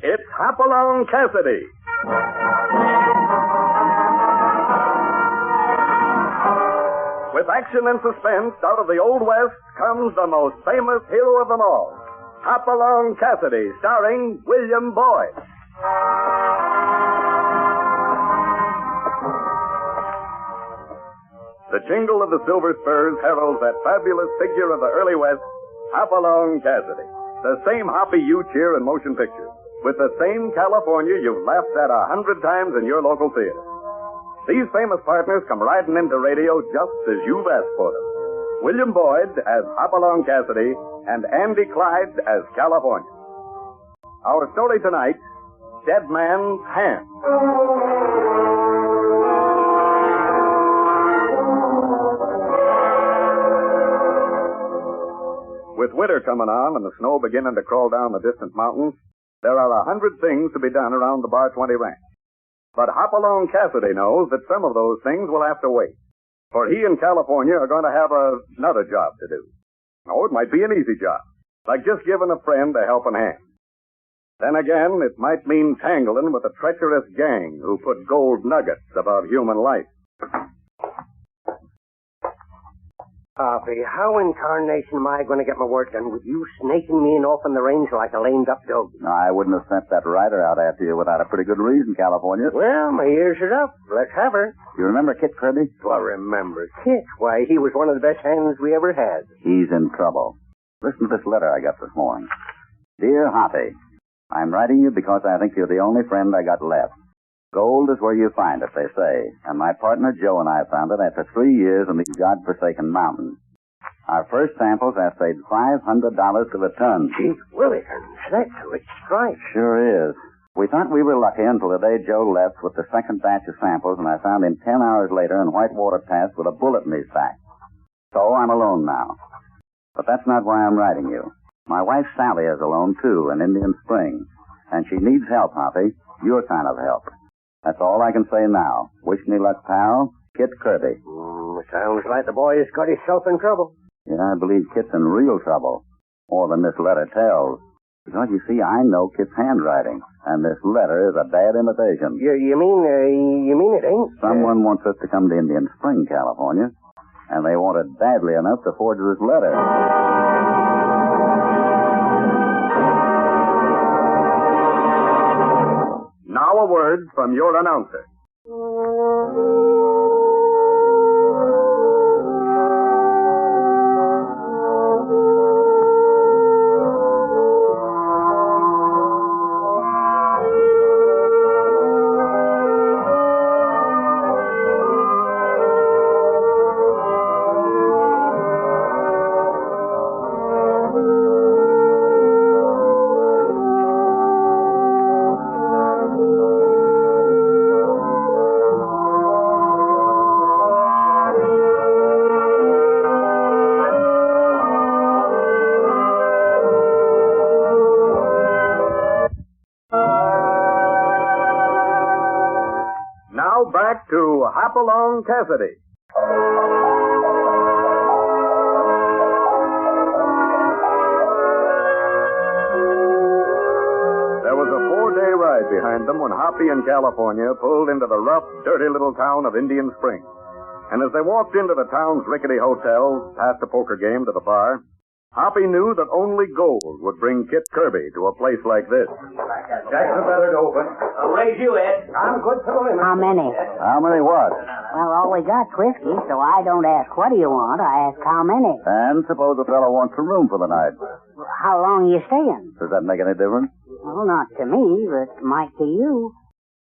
It's Hopalong Cassidy. With action and suspense, out of the Old West comes the most famous hero of them all, Hopalong Cassidy, starring William Boyd. The jingle of the silver spurs heralds that fabulous figure of the early West, Hopalong Cassidy. The same hoppy you cheer in motion pictures, with the same California you've laughed at 100 times in your local theater. These famous partners come riding into radio just as you've asked for them. William Boyd as Hopalong Cassidy and Andy Clyde as California. Our story tonight, Dead Man's Hand. With winter coming on and the snow beginning to crawl down the distant mountains, there are 100 things to be done around the Bar 20 ranch. But Hopalong Cassidy knows that some of those things will have to wait. For he and California are going to have another job to do. Oh, it might be an easy job, like just giving a friend a helping hand. Then again, it might mean tangling with a treacherous gang who put gold nuggets above human life. Harvey, how in tarnation am I going to get my work done with you snaking me in off in the range like a lamed-up dog? No, I wouldn't have sent that rider out after you without a pretty good reason, California. Well, my ears are up. Let's have her. You remember Kit Kirby? Well, remember Kit? Why, he was one of the best hands we ever had. He's in trouble. Listen to this letter I got this morning. Dear Hoppy, I'm writing you because I think you're the only friend I got left. Gold is where you find it, they say, and my partner Joe and I found it after 3 years in these God-forsaken mountains. Our first samples assayed $500 to the ton. Gee willikins, that's a rich strike. Sure is. We thought we were lucky until the day Joe left with the second batch of samples, and I found him 10 hours later in Whitewater Pass with a bullet in his back. So I'm alone now. But that's not why I'm writing you. My wife Sally is alone, too, in Indian Springs, and she needs help, Hoppy, your kind of help. That's all I can say now. Wish me luck, pal. Kit Kirby. Sounds like the boy has got himself in trouble. Yeah, I believe Kit's in real trouble. More than this letter tells. Because, you see, I know Kit's handwriting. And this letter is a bad imitation. You mean it ain't? Someone wants us to come to Indian Spring, California. And they want it badly enough to forge this letter. Now a word from your announcer. Back to Hopalong Cassidy. There was a 4-day ride behind them when Hoppy and California pulled into the rough, dirty little town of Indian Springs. And as they walked into the town's rickety hotel, past a poker game to the bar, Hoppy knew that only gold would bring Kit Kirby to a place like this. Jack the better open. I'll raise you, Ed. I'm good for the limit. How many? How many what? Well, all we got's whiskey, so I don't ask what do you want. I ask how many. And suppose the fellow wants a room for the night. How long are you staying? Does that make any difference? Well, not to me, but might to you.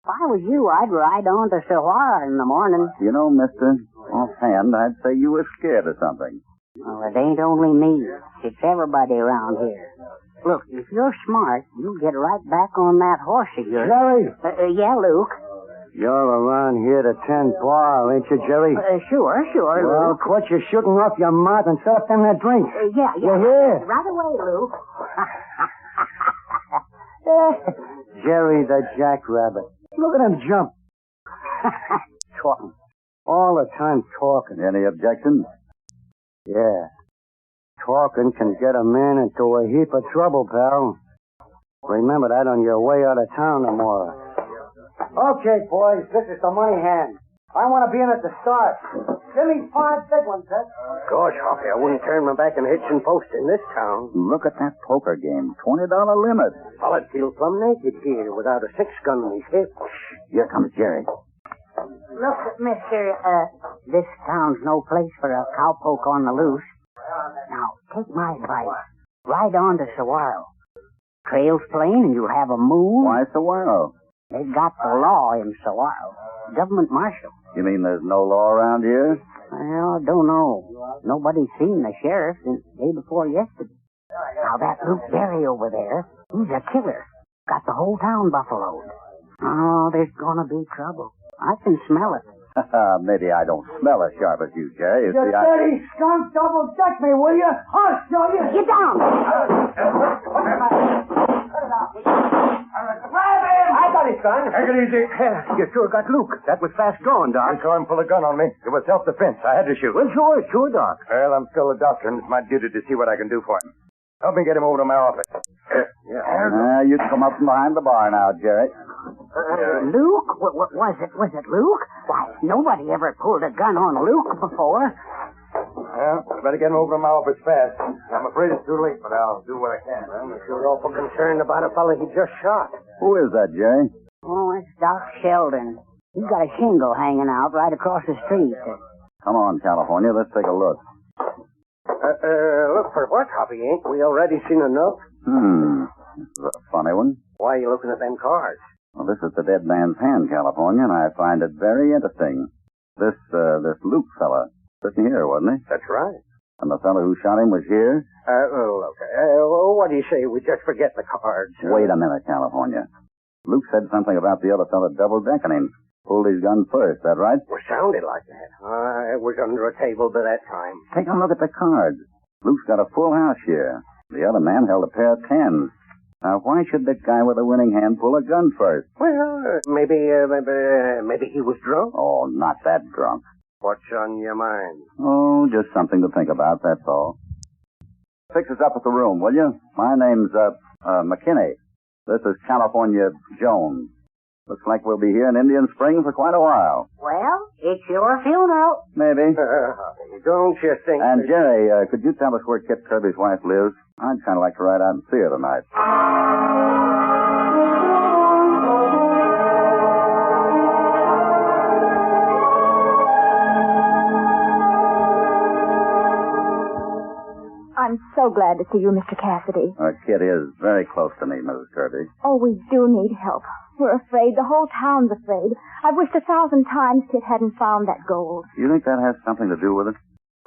If I was you, I'd ride on to Sahara in the morning. You know, mister, offhand, I'd say you were scared of something. Well, it ain't only me. It's everybody around here. Look, if you're smart, you'll get right back on that horse of yours. Jerry! Yeah, Luke. You're around here to tend bar, ain't you, Jerry? Sure, Well, Luke. quit your shooting off your mouth and set up them that drink. Yeah. You hear? Right away, Luke. Jerry the jackrabbit. Look at him jump. Talking. All the time talking. Any objections? Yeah. Talking can get a man into a heap of trouble, pal. Remember that on your way out of town tomorrow. Okay, boys, this is the money hand. I want to be in at the start. Give me 5 big ones, Ed. Gosh, Hoppy, I wouldn't turn my back on hitching post in this town. Look at that poker game. $20 limit. Well, I'd feel plumb naked here without a 6-gun in his hip. Here comes Jerry. Look, mister, this town's no place for a cowpoke on the loose. Now, take my advice. Ride on to Saguaro. Trail's plain and you'll have a moon. Why Saguaro? They've got the law in Saguaro. Government marshal. You mean there's no law around here? Well, don't know. Nobody's seen the sheriff since the day before yesterday. Now, that Luke Berry over there, he's a killer. Got the whole town buffaloed. Oh, there's gonna be trouble. I can smell it. Maybe I don't smell as sharp as you, Jerry. You dirty skunk, double-deck me, will you? I'll show you. Get down! I got his gun. Take it easy. You sure got Luke. That was fast going, Doc. I saw him pull a gun on me. It was self-defense. I had to shoot. Well, sure, Doc. Well, I'm still a doctor, and it's my duty to see what I can do for him. Help me get him over to my office. You can come up from behind the bar now, Jerry. Luke? Was it Luke? Why, nobody ever pulled a gun on Luke before. Well, better get him over to my office fast. I'm afraid it's too late, but I'll do what I can. I'm sure awful concerned about a fella he just shot. Who is that, Jerry? Oh, it's Doc Sheldon. He's got a shingle hanging out right across the street. Come on, California. Let's take a look. Look for what, Hoppy? Ain't we already seen enough? This is a funny one. Why are you looking at them cards? Well, this is the dead man's hand, California, and I find it very interesting. This Luke fella sitting here, wasn't he? That's right. And the fellow who shot him was here? Look, what do you say we just forget the cards? Wait a minute, California. Luke said something about the other fellow double-decking him. Pulled his gun first, that right? Well, sounded like that. It was under a table by that time. Take a look at the cards. Luke's got a full house here. The other man held a pair of tens. Now, why should that guy with the winning hand pull a gun first? Well, maybe he was drunk. Oh, not that drunk. What's on your mind? Oh, just something to think about, that's all. Fix us up at the room, will you? My name's, McKinney. This is California Jones. Looks like we'll be here in Indian Springs for quite a while. Well, it's your funeral. Maybe. Don't you think... And, Jerry, could you tell us where Kit Kirby's wife lives? I'd kind of like to ride out and see her tonight. I'm so glad to see you, Mr. Cassidy. Kit is very close to me, Mrs. Kirby. Oh, we do need help. We're afraid. The whole town's afraid. I've wished 1,000 times Kit hadn't found that gold. You think that has something to do with it?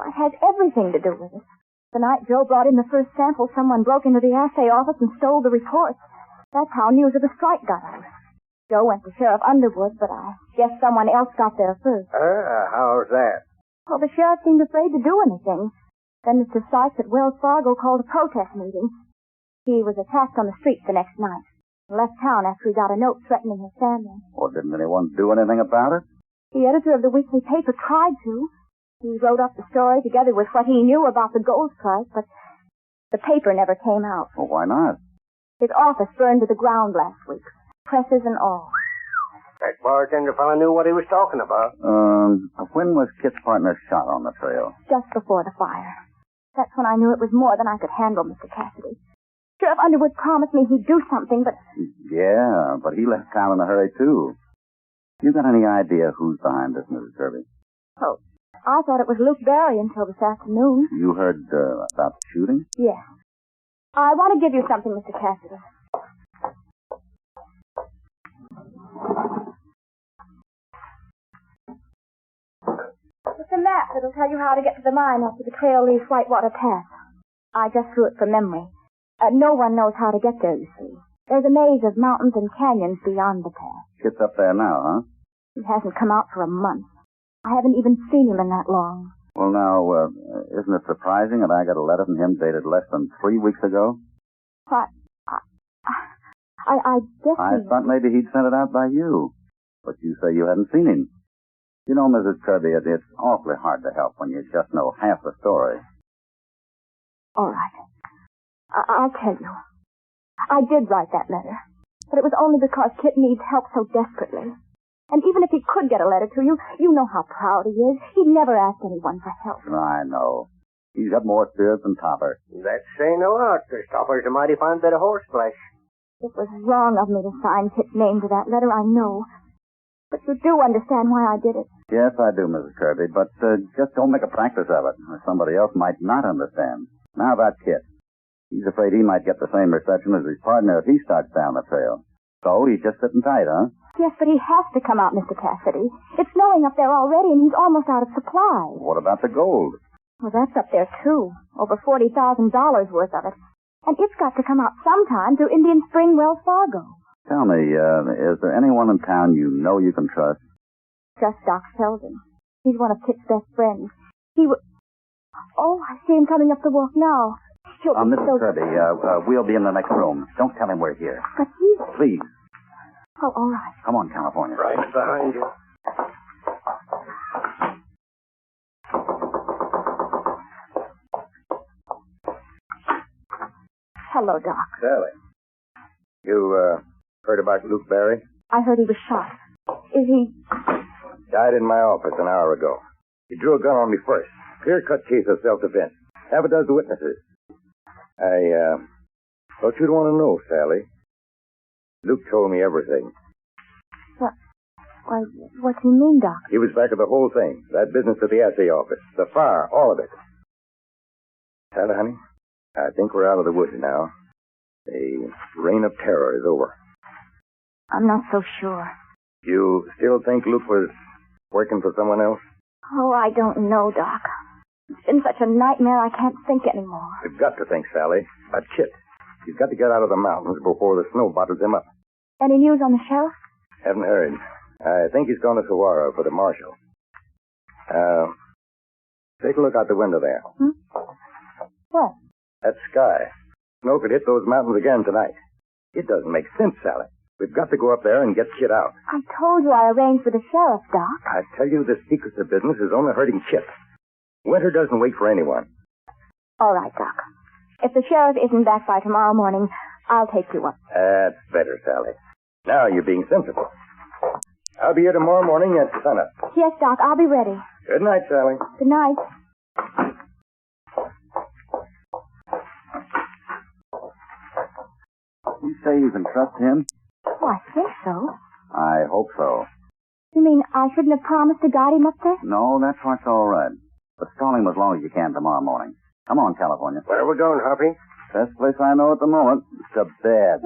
It has everything to do with it. The night Joe brought in the first sample, someone broke into the assay office and stole the reports. That's how news of the strike got out. Joe went to Sheriff Underwood, but I guess someone else got there first. How's that? Well, the sheriff seemed afraid to do anything. Then Mr. Sykes at Wells Fargo called a protest meeting. He was attacked on the streets the next night. He left town after he got a note threatening his family. Or didn't anyone do anything about it? The editor of the weekly paper tried to. He wrote up the story together with what he knew about the gold strike, but the paper never came out. Well, why not? His office burned to the ground last week, presses and all. That bartender fella knew what he was talking about. When was Kit's partner shot on the trail? Just before the fire. That's when I knew it was more than I could handle, Mr. Cassidy. Sheriff Underwood promised me he'd do something, but... Yeah, but he left town in a hurry, too. You got any idea who's behind this, Mrs. Kirby? Oh, I thought it was Luke Barry until this afternoon. You heard about the shooting? Yes. I want to give you something, Mr. Cassidy. It's a map that'll tell you how to get to the mine after the trail leaves Whitewater Pass. I just threw it from memory. No one knows how to get there, you see. There's a maze of mountains and canyons beyond the pass. Kit's up there now, huh? He hasn't come out for a month. I haven't even seen him in that long. Well, now, isn't it surprising that I got a letter from him dated less than 3 weeks ago? What? I guess I thought maybe he'd sent it out by you. But you say you hadn't seen him. You know, Mrs. Kirby, it's awfully hard to help when you just know half the story. All right. I'll tell you. I did write that letter. But it was only because Kit needs help so desperately. And even if he could get a letter to you, you know how proud he is. He'd never ask anyone for help. I know. He's got more spirit than Topper. That's saying a lot, 'cause Topper's a mighty fine bit of horseflesh. It was wrong of me to sign Kit's name to that letter, I know. But you do understand why I did it. Yes, I do, Mrs. Kirby, but just don't make a practice of it, or somebody else might not understand. Now about Kit. He's afraid he might get the same reception as his partner if he starts down the trail. So he's just sitting tight, huh? Yes, but he has to come out, Mr. Cassidy. It's snowing up there already, and he's almost out of supplies. What about the gold? Well, that's up there, too. Over $40,000 worth of it. And it's got to come out sometime through Indian Spring, Wells Fargo. Tell me, is there anyone in town you know you can trust? Just Doc Sheldon. He's one of Kit's best friends. Oh, I see him coming up the walk now. Mrs. Kirby, we'll be in the next room. Don't tell him we're here. But he's... Please. Oh, all right. Come on, California. Right behind you. Hello, Doc. Sally. You, heard about Luke Barry? I heard he was shot. Is he... Died in my office an hour ago. He drew a gun on me first. Clear-cut case of self-defense. Half a dozen witnesses. I thought you'd want to know, Sally. Luke told me everything. What do you mean, Doc? He was back of the whole thing. That business at the assay office. The fire, all of it. Sally, honey, I think we're out of the woods now. The reign of terror is over. I'm not so sure. You still think Luke was working for someone else? Oh, I don't know, Doc. It's been such a nightmare I can't think anymore. You've got to think, Sally. About Kit. He's got to get out of the mountains before the snow bottles him up. Any news on the sheriff? Haven't heard. I think he's gone to Saguaro for the marshal. Take a look out the window there. What? That sky. Snow could hit those mountains again tonight. It doesn't make sense, Sally. We've got to go up there and get Kit out. I told you I arranged with the sheriff, Doc. I tell you, this secret of business is only hurting Kit. Winter doesn't wait for anyone. All right, Doc. If the sheriff isn't back by tomorrow morning, I'll take you up. That's better, Sally. Now you're being sensible. I'll be here tomorrow morning at sunup. Yes, Doc, I'll be ready. Good night, Sally. Good night. You say you can trust him? Oh, I think so. I hope so. You mean I shouldn't have promised to guide him up there? No, that part's all right. But stall him as long as you can tomorrow morning. Come on, California. Where are we going, Hoppy? Best place I know at the moment. It's to bed.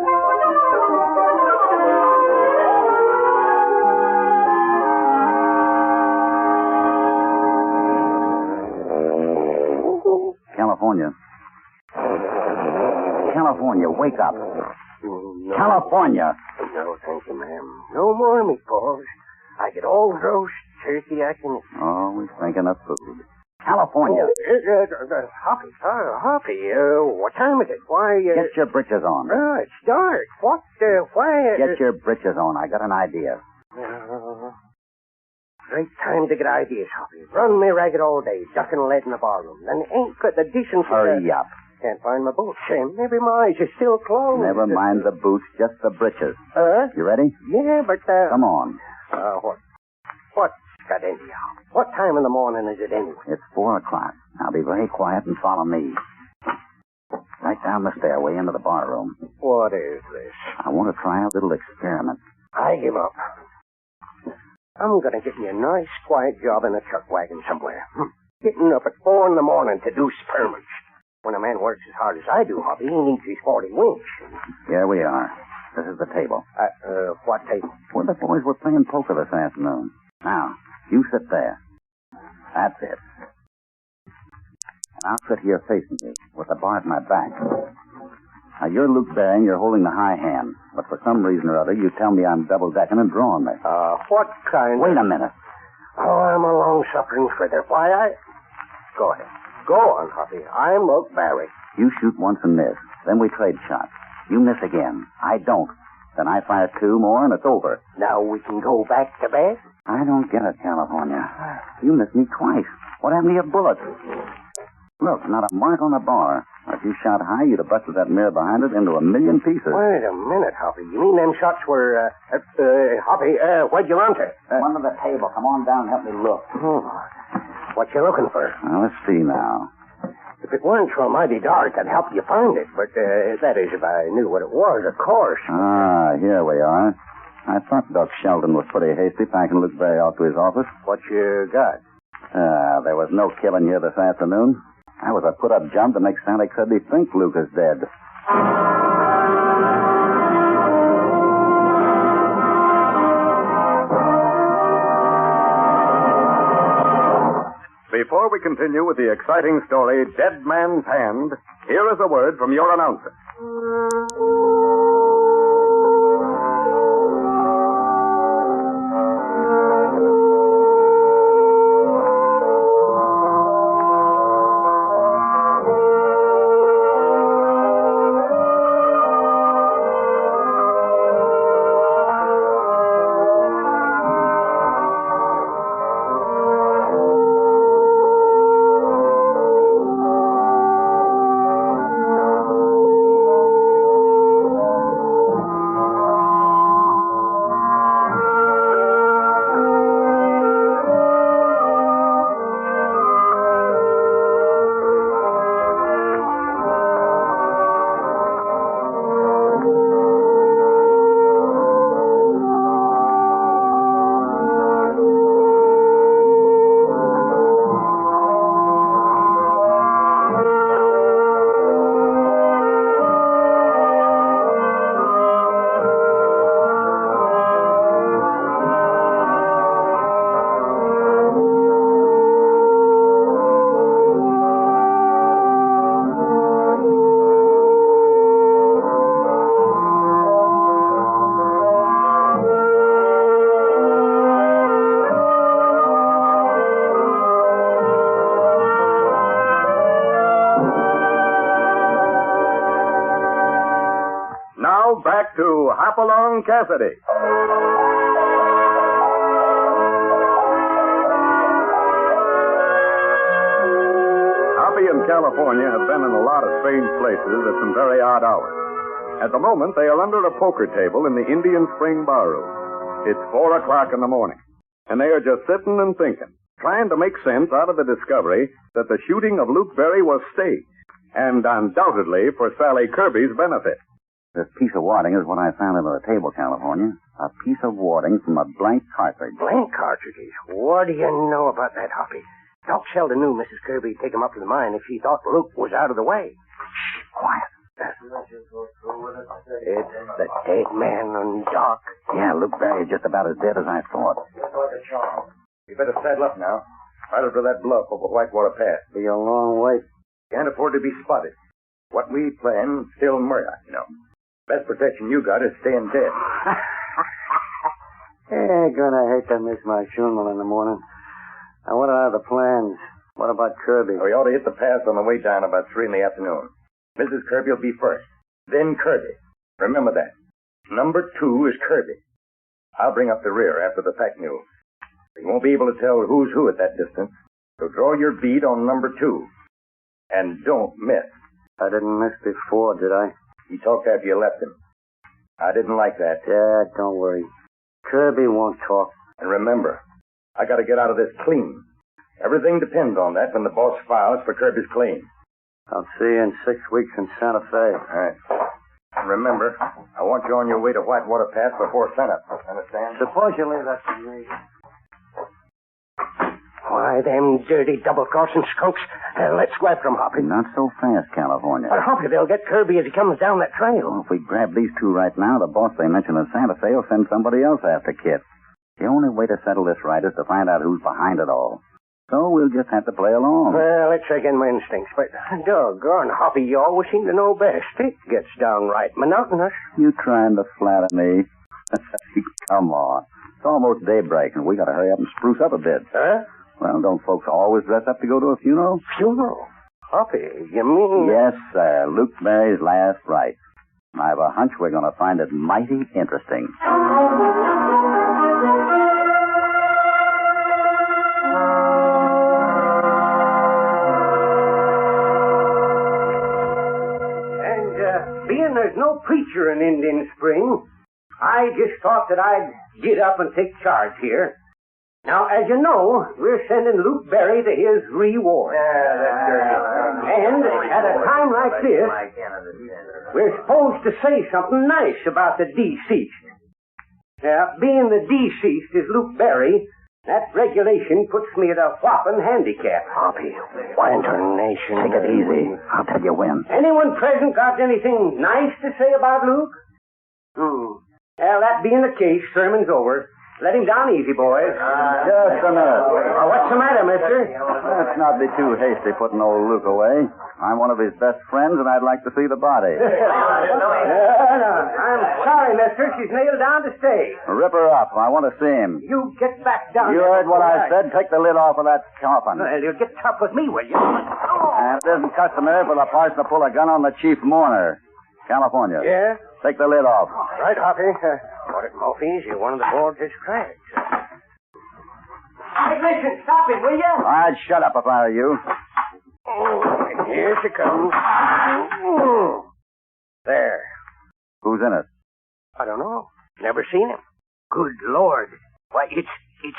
California. California, wake up. No. California. No, thank you, ma'am. No more meatballs. I get all the roast turkey I can eat. Always thinking of food. California. Hoppy, Hoppy, what time is it? Why, Get your britches on. It's dark. Why, Get your britches on. I got an idea. Great time to get ideas, Hoppy. Run me ragged all day, ducking lead in the barroom. Then ain't got the decency. Hurry up. Can't find my boots. Maybe my eyes are still closed. Never mind the boots, just the britches. You ready? Yeah, but, Come on. What's got into you? What time in the morning is it anyway? It's 4 o'clock. Now be very quiet and follow me. Right down the stairway into the barroom. What is this? I want to try a little experiment. I give up. I'm going to get me a nice, quiet job in a chuck wagon somewhere. Getting up at 4 in the morning to do spearments. When a man works as hard as I do, Hoppy, he needs his 40 winks. Here we are. This is the table. What table? Where the boys were playing poker this afternoon. Now, you sit there. That's it. And I'll sit here facing you, with the bar at my back. Now, you're Luke Barry, and you're holding the high hand. But for some reason or other, you tell me I'm double-decking and drawing me. What kind Wait a minute. Oh, I'm a long-suffering critter. Why, Go ahead. Go on, Hoppy. I'm Luke Barry. You shoot once and miss. Then we trade shots. You miss again. I don't. Then I fire 2 more, and it's over. Now we can go back to bed? I don't get it, California. You missed me twice. What happened to your bullets? Look, not a mark on the bar. If you shot high, you'd have busted that mirror behind it into a million pieces. Wait a minute, Hoppy. You mean them shots were, Hoppy, where'd you run to? Under the table. Come on down and help me look. Oh, what you looking for? Well, let's see now. If it weren't so mighty dark, I'd help you find it. But, that is, if I knew what it was, of course. Ah, here we are. I thought Doc Sheldon was pretty hasty packing Luke Berry off to his office. What you got? There was no killing here this afternoon. That was a put-up jump to make Sally Kirby think Luke is dead. Before we continue with the exciting story, Dead Man's Hand, here is a word from your announcer. Now back to Hopalong, Cassidy. Hoppy and California have been in a lot of strange places at some very odd hours. At the moment, they are under a poker table in the Indian Spring Barroom. It's 4 o'clock in the morning, and they are just sitting and thinking, trying to make sense out of the discovery that the shooting of Luke Berry was staged, and undoubtedly for Sally Kirby's benefit. This piece of wadding is what I found under the table, California. A piece of wadding from a blank cartridge. Blank cartridges? What do you know about that, Hoppy? Doc Sheldon knew Mrs. Kirby'd take him up to the mine if she thought Luke was out of the way. Shh, quiet. It's the dead man on Doc. Yeah, Luke Berry is just about as dead as I thought. Just like a charm. You better saddle up now. Right up to that bluff over Whitewater Pass. Be a long way. Can't afford to be spotted. What we plan, still murder, you know. Best protection you got is staying dead. Gonna hate to miss my funeral in the morning. Now, what are the plans? What about Kirby? We ought to hit the pass on the way down about 3 in the afternoon. Mrs. Kirby will be first. Then Kirby. Remember that. Number 2 is Kirby. I'll bring up the rear after the pack mule. You won't be able to tell who's who at that distance. So draw your bead on number 2. And don't miss. I didn't miss before, did I? He talked after you left him. I didn't like that. Dad, don't worry. Kirby won't talk. And remember, I got to get out of this clean. Everything depends on that when the boss files for Kirby's claim. I'll see you in 6 weeks in Santa Fe. All right. And remember, I want you on your way to Whitewater Pass before sunup. Understand? Suppose you leave that to me. Why, them dirty double-crossing skunks. Let's go after 'em, Hoppy. Not so fast, California. But, Hoppy, they'll get Kirby as he comes down that trail. Well, if we grab these two right now, the boss they mentioned in Santa Fe will send somebody else after Kit. The only way to settle this right is to find out who's behind it all. So we'll just have to play along. Well, let's again my instincts, but doggone, Hoppy, you always seem to know best. It gets downright monotonous. You trying to flatter me? Come on. It's almost daybreak, and we got to hurry up and spruce up a bit. Huh? Well, don't folks always dress up to go to a funeral? Funeral? Hoppy, you mean... Yes, sir. Luke Berry's last rites. I've a hunch we're going to find it mighty interesting. there's no preacher in Indian Spring, I just thought that I'd get up and take charge here. Now, as you know, we're sending Luke Berry to his reward. And at a time like this, we're supposed to say something nice about the deceased. Being the deceased is Luke Berry, that regulation puts me at a whopping handicap. Hoppy, why in tarnation? Take it easy. I'll tell you when. Anyone present got anything nice to say about Luke? Well, that being the case, sermon's over. Let him down easy, boys. Just a minute. What's the matter, mister? Let's not be too hasty putting old Luke away. I'm one of his best friends, and I'd like to see the body. I'm sorry, mister. She's nailed down to stay. Rip her up. I want to see him. You get back down. You heard what I said. Take the lid off of that coffin. Well, you'll get tough with me, will you? And it isn't customary for the parson to pull a gun on the chief mourner. California. Yeah? Take the lid off. Right, Hoppy. Put it awful easy. One of the boards is cracked. Hey, listen, stop it, will you? I'd shut up if I were you. And here she comes. There. Who's in it? I don't know. Never seen him. Good Lord. Why, it's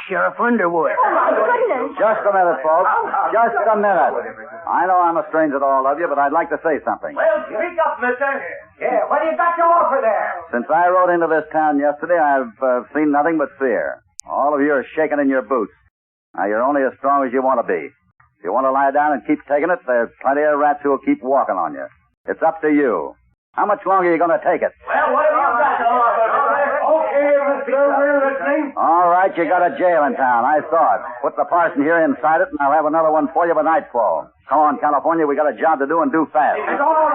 Sheriff Underwood. Oh, my goodness. Just a minute, folks. Just a minute. I know I'm a stranger to all of you, but I'd like to say something. Well, speak up, mister. Yeah, what do you got to offer there? Since I rode into this town yesterday, I've seen nothing but fear. All of you are shaking in your boots. Now, you're only as strong as you want to be. If you want to lie down and keep taking it, there's plenty of rats who will keep walking on you. It's up to you. How much longer are you going to take it? Well, what have you got to offer? Okay, mister, we're listening. All right, you got a jail in town. I saw it. Put the parson here inside it, and I'll have another one for you by nightfall. Come on, California, we got a job to do and do fast. It's all right.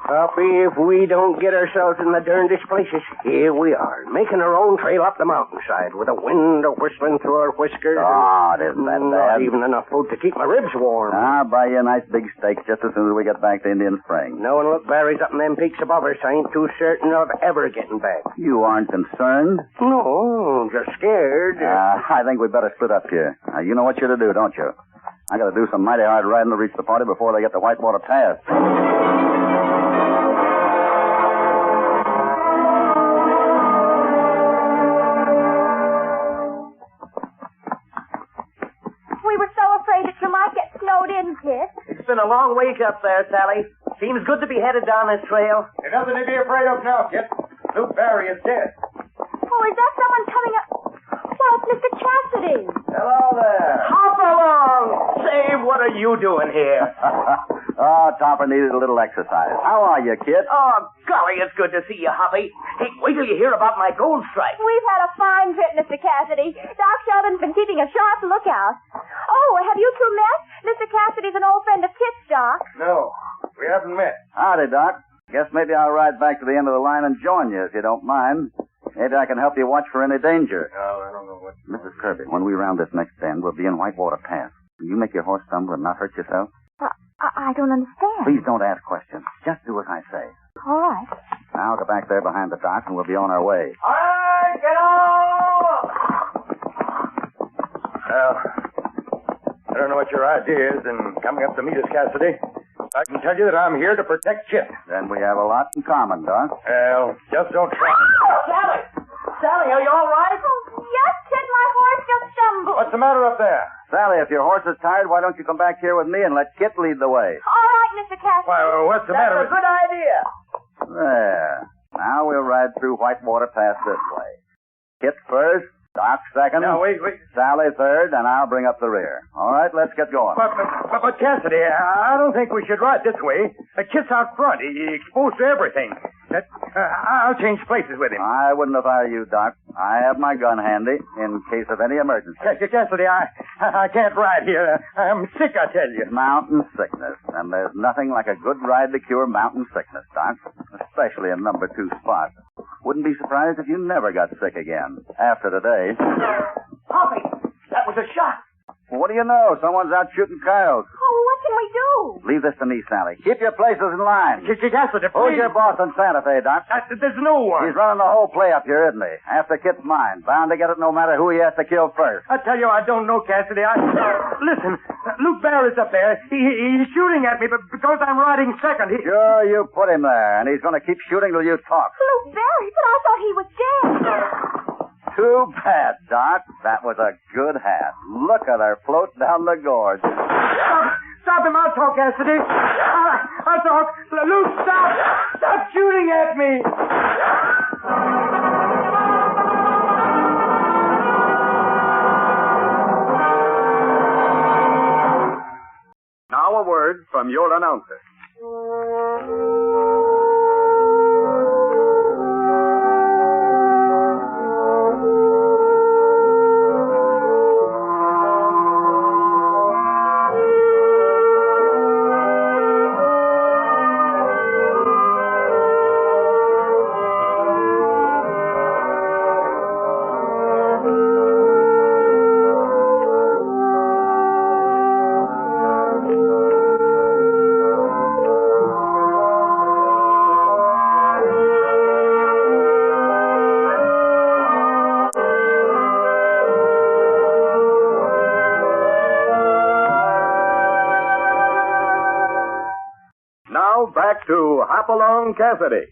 Hoppy, if we don't get ourselves in the darndest places, here we are, making our own trail up the mountainside with the wind whistling through our whiskers. Oh, it isn't that Not bad. even enough food to keep my ribs warm. I'll buy you a nice big steak just as soon as we get back to Indian Spring. Knowing what berries up in them peaks above us, I ain't too certain of ever getting back. You aren't concerned? No, just scared. I think we'd better split up here. Now, you know what you're to do, don't you? I got to do some mighty hard riding to reach the party before they get to Whitewater Pass. We were so afraid that you might get snowed in, Kit. It's been a long week up there, Sally. Seems good to be headed down this trail. There's nothing to be afraid of now, Kit. Luke Barry is dead. Oh, is that someone coming up? Why, it's Mr. Cassidy. Hello there. Hopalong! Say, what are you doing here? Oh, Topper needed a little exercise. How are you, kid? Oh, golly, it's good to see you, Hoppy. Hey, wait till you hear about my gold strike. We've had a fine trip, Mr. Cassidy. Doc Sheldon's been keeping a sharp lookout. Oh, have you two met? Mr. Cassidy's an old friend of Kit's, Doc. No, we haven't met. Howdy, Doc. Guess maybe I'll ride back to the end of the line and join you, if you don't mind. Maybe I can help you watch for any danger. No, I don't know what... Mrs. Kirby, when we round this next bend, we'll be in Whitewater Pass. Will you make your horse stumble and not hurt yourself? I don't understand. Please don't ask questions. Just do as I say. All right. Now, go back there behind the dock, and we'll be on our way. All right, get on! Well, I don't know what your idea is in coming up to meet us, Cassidy. I can tell you that I'm here to protect Chip. Then we have a lot in common, Doc. Well, just don't try. Sally! Sally, are you all right? Oh, yes, Kit, my horse just stumbled. What's the matter up there? Sally, if your horse is tired, why don't you come back here with me and let Kit lead the way? All right, Mr. Cassidy. Why, what's the matter That's a good idea. There. Now we'll ride through Whitewater Pass this way. Kit first, Doc second. Now, wait. Sally third, and I'll bring up the rear. All right, let's get going. But Cassidy, I don't think we should ride this way. Kit's out front. He's exposed to everything. I'll change places with him. I wouldn't if I were you, Doc. I have my gun handy in case of any emergency. Cassidy, I can't ride here. I'm sick, I tell you. Mountain sickness. And there's nothing like a good ride to cure mountain sickness, Doc. Especially in number 2 spot. Wouldn't be surprised if you never got sick again. After today. Hoppy, that was a shot. What do you know? Someone's out shooting coyotes. Oh, what can we do? move. Leave this to me, Sally. Keep your places in line. Cassidy, Who's your boss in Santa Fe, Doc? There's no one. He's running the whole play up here, isn't he? After Kit's mine. Bound to get it no matter who he has to kill first. I tell you, I don't know, Cassidy. Listen, Luke Barrett's up there. He's shooting at me because I'm riding second. Sure, you put him there, and he's going to keep shooting till you talk. Luke Barry, but I thought he was dead. Too bad, Doc. That was a good hat. Look at her float down the gorge. Stop him. I'll talk, Cassidy. I'll talk. Luke, stop. Stop shooting at me. Now a word from your announcer. Now back to Hopalong Cassidy.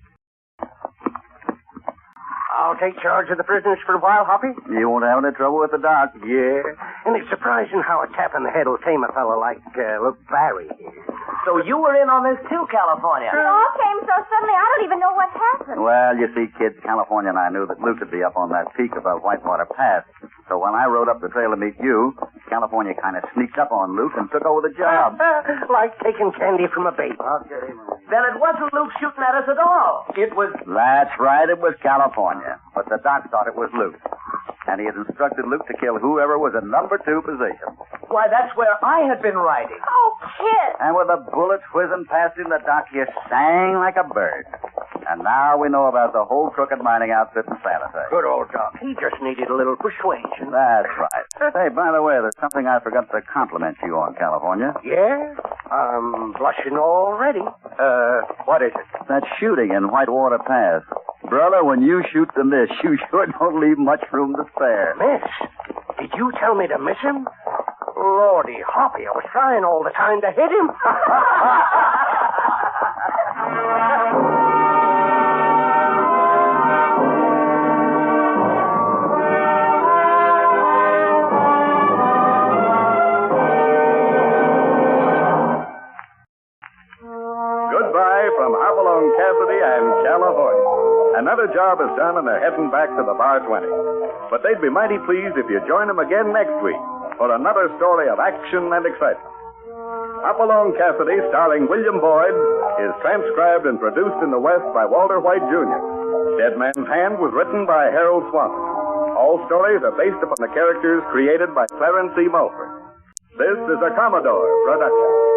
I'll take charge of the prisoners for a while, Hoppy. You won't have any trouble with the Doc. Yeah. And it's surprising how a tap in the head will tame a fellow like Luke Barry. So you were in on this too, California. It all came so suddenly, I don't even know what happened. Well, you see, kids, California and I knew that Luke would be up on that peak above Whitewater Pass. So when I rode up the trail to meet you, California kind of sneaked up on Luke and took over the job. Like taking candy from a baby. Then it wasn't Luke shooting at us at all. It was... That's right, it was California. But the Doc thought it was Luke. And he had instructed Luke to kill whoever was in number 2 position. Why, that's where I had been riding. Oh, Kid. And with the bullets whizzing past him, the Doc just sang like a bird. And now we know about the whole crooked mining outfit in Santa Fe. Good old Doc. He just needed a little persuasion. That's right. Hey, by the way, there's something I forgot to compliment you on, California. Yeah? I'm blushing already. What is it? That shooting in Whitewater Pass. Brother, when you shoot to miss, you sure don't leave much room to spare. Miss? Did you tell me to miss him? Lordy, Hoppy, I was trying all the time to hit him. Goodbye from Hopalong Cassidy and California. Another job is done and they're heading back to the Bar 20. But they'd be mighty pleased if you join them again next week for another story of action and excitement. Hopalong Cassidy, starring William Boyd, is transcribed and produced in the West by Walter White, Jr. Dead Man's Hand was written by Harold Swanson. All stories are based upon the characters created by Clarence E. Mulford. This is a Commodore production.